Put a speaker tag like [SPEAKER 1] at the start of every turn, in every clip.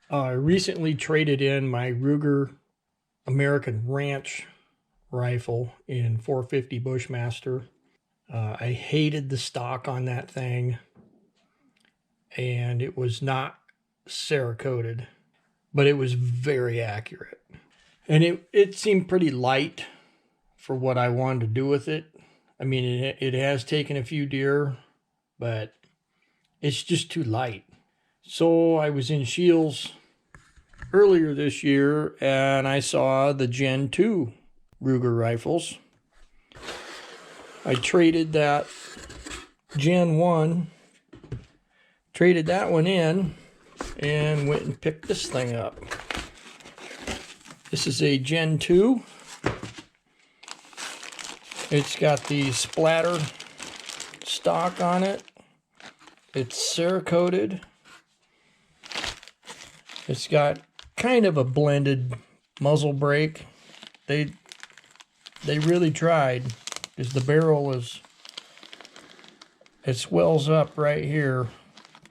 [SPEAKER 1] I recently traded in my Ruger American Ranch rifle in 450 Bushmaster. I hated the stock on that thing, and it was not Cerakoted, but it was very accurate. And it seemed pretty light for what I wanted to do with it. I mean, it has taken a few deer, but it's just too light. So I was in Shields earlier this year and I saw the Gen 2 Ruger rifles. I traded that Gen 1, traded that one in, and went and picked this thing up. This is a Gen 2. It's got the splatter stock on it. It's Cerakoted. It's got kind of a blended muzzle brake. They really tried, because the barrel it swells up right here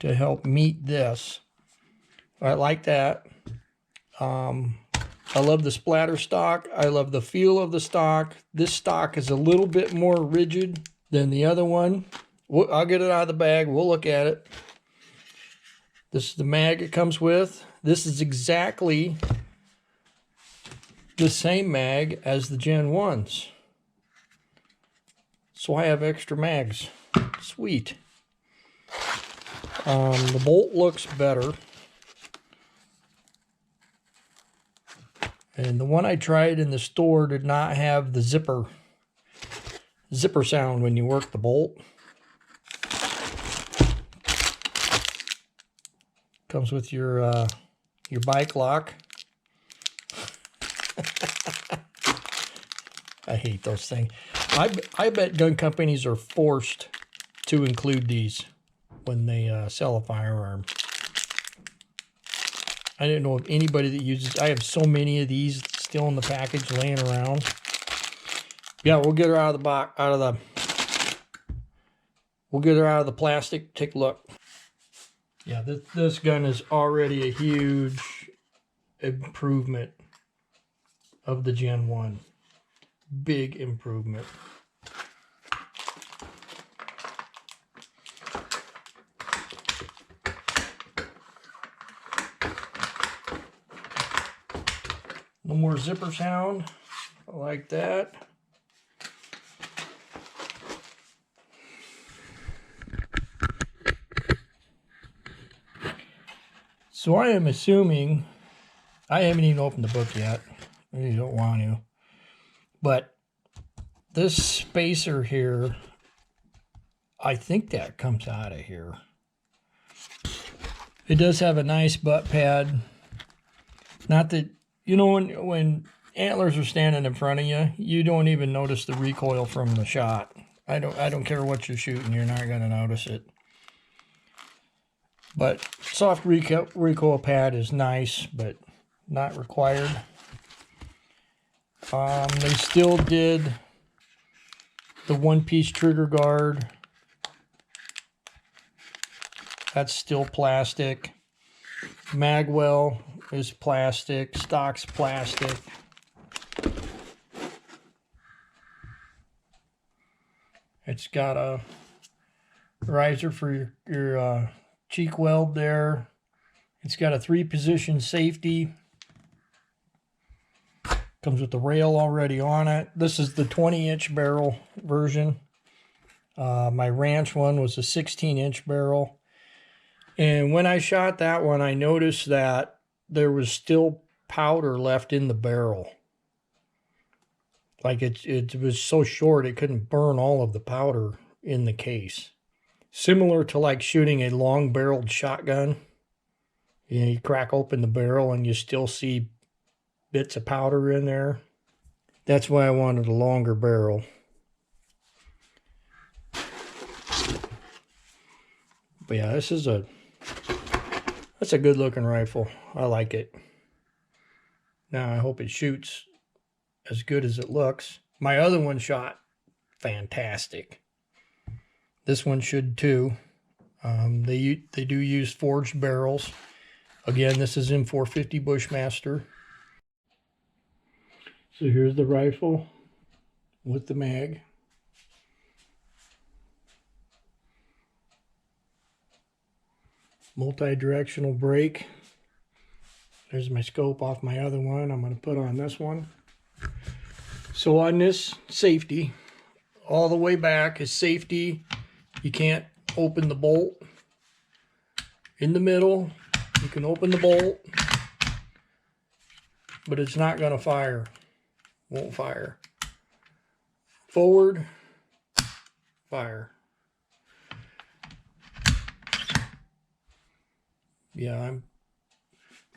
[SPEAKER 1] to help meet this. I like that. I love the splatter stock. I love the feel of the stock. This stock is a little bit more rigid than the other one. I'll get it out of the bag. We'll look at it. This is the mag it comes with. This is exactly the same mag as the Gen 1s. So I have extra mags. Sweet. The bolt looks better. And the one I tried in the store did not have the zipper sound when you work the bolt. Comes with your bike lock. I hate those things. I bet gun companies are forced to include these when they sell a firearm. I didn't know of anybody that uses. I have so many of these still in the package laying around. Yeah, we'll get her out of the box, we'll get her out of the plastic. Take a look. Yeah, this gun is already a huge improvement of the Gen 1. Big improvement. No more zipper sound. I like that. So I am assuming, I haven't even opened the book yet. I really don't want to. But this spacer here, I think that comes out of here. It does have a nice butt pad. Not that, you know, when antlers are standing in front of you, you don't even notice the recoil from the shot. I don't care what you're shooting, you're not going to notice it. But soft recoil pad is nice, but not required. They still did the one-piece trigger guard. That's still plastic. Magwell is plastic. Stock's plastic. It's got a riser for your cheek weld there. It's got a 3-position safety. Comes with the rail already on it. This is the 20-inch barrel version. My Ranch one was a 16-inch barrel. And when I shot that one, I noticed that there was still powder left in the barrel. Like it was so short, it couldn't burn all of the powder in the case. Similar to like shooting a long-barreled shotgun. You know, you crack open the barrel and you still see bits of powder in there. That's why I wanted a longer barrel. But yeah, that's a good looking rifle. I like it. Now I hope it shoots as good as it looks. My other one shot fantastic. This one should too. They do use forged barrels. Again, this is in 450 Bushmaster. So here's the rifle with the mag. Multi-directional brake. There's my scope off my other one. I'm going to put on this one. So on this safety, all the way back is safety. You can't open the bolt. In the middle, you can open the bolt, but it's not going to fire. Won't fire. Forward, fire. Yeah, I'm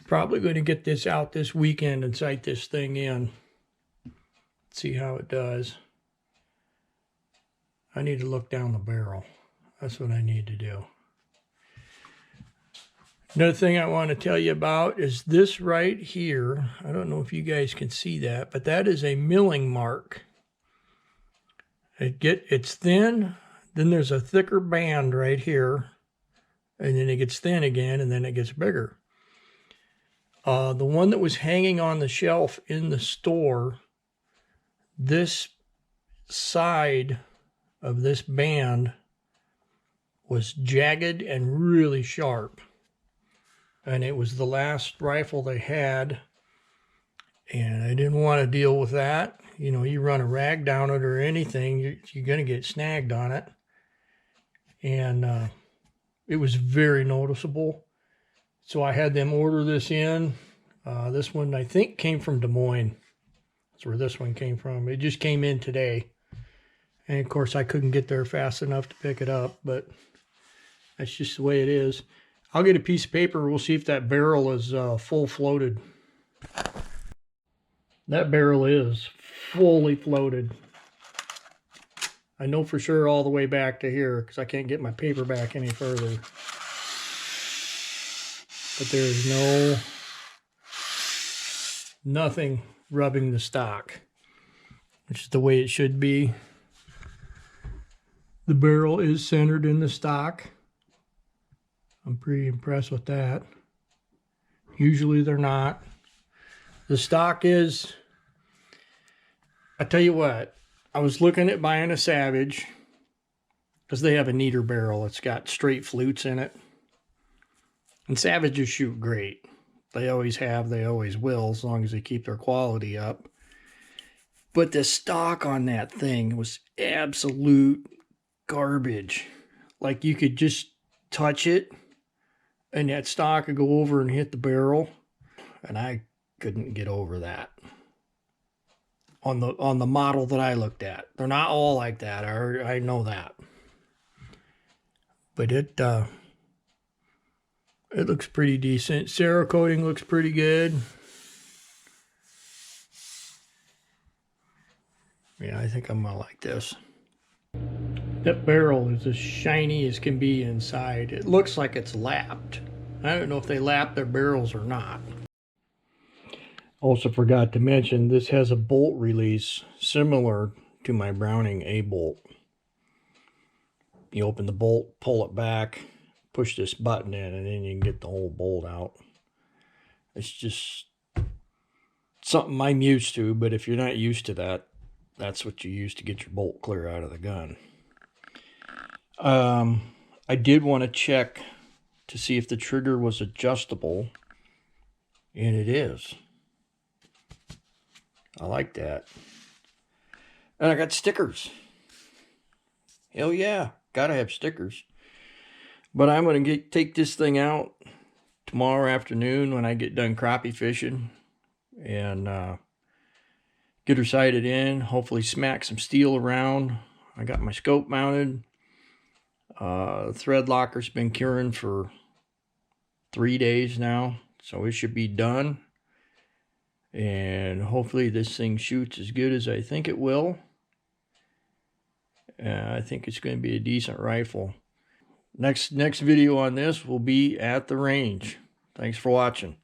[SPEAKER 1] probably going to get this out this weekend and sight this thing in. See how it does. I need to look down the barrel. That's what I need to do. Another thing I want to tell you about is this right here. I don't know if you guys can see that, but that is a milling mark. It's thin, then there's a thicker band right here, and then it gets thin again, and then it gets bigger. The one that was hanging on the shelf in the store, this side of this band was jagged and really sharp. And it was the last rifle they had, and I didn't want to deal with that. You know, you run a rag down it or anything, you're going to get snagged on it. And it was very noticeable. So I had them order this in. This one, I think, came from Des Moines. That's where this one came from. It just came in today. And, of course, I couldn't get there fast enough to pick it up, but that's just the way it is. I'll get a piece of paper. We'll see if that barrel is full floated. That barrel is fully floated. I know for sure all the way back to here because I can't get my paper back any further. But there is nothing rubbing the stock, which is the way it should be. The barrel is centered in the stock. I'm pretty impressed with that. Usually they're not. The stock is, I tell you what, I was looking at buying a Savage because they have a neater barrel. It's got straight flutes in it. And Savages shoot great. They always have, they always will, as long as they keep their quality up. But the stock on that thing was absolute garbage. Like you could just touch it and that stock would go over and hit the barrel, and I couldn't get over that on the model that I looked at. They're not all like that. I know that, but it looks pretty decent. Cerakoting looks pretty good. Yeah, I think I'm gonna like this. That barrel is as shiny as can be inside. It looks like it's lapped. I don't know if they lap their barrels or not. Also forgot to mention, this has a bolt release similar to my Browning A bolt. You open the bolt, pull it back, push this button in, and then you can get the whole bolt out. It's just something I'm used to, but if you're not used to that, that's what you use to get your bolt clear out of the gun. I did want to check to see if the trigger was adjustable, and it is. I like that. And I got stickers. Hell yeah, gotta have stickers. But I'm gonna take this thing out tomorrow afternoon when I get done crappie fishing, and get her sighted in, hopefully smack some steel around. I got my scope mounted. Thread locker's been curing for 3 days now, so it should be done. And hopefully this thing shoots as good as I think it will. I think it's going to be a decent rifle. Next video on this will be at the range. Thanks for watching.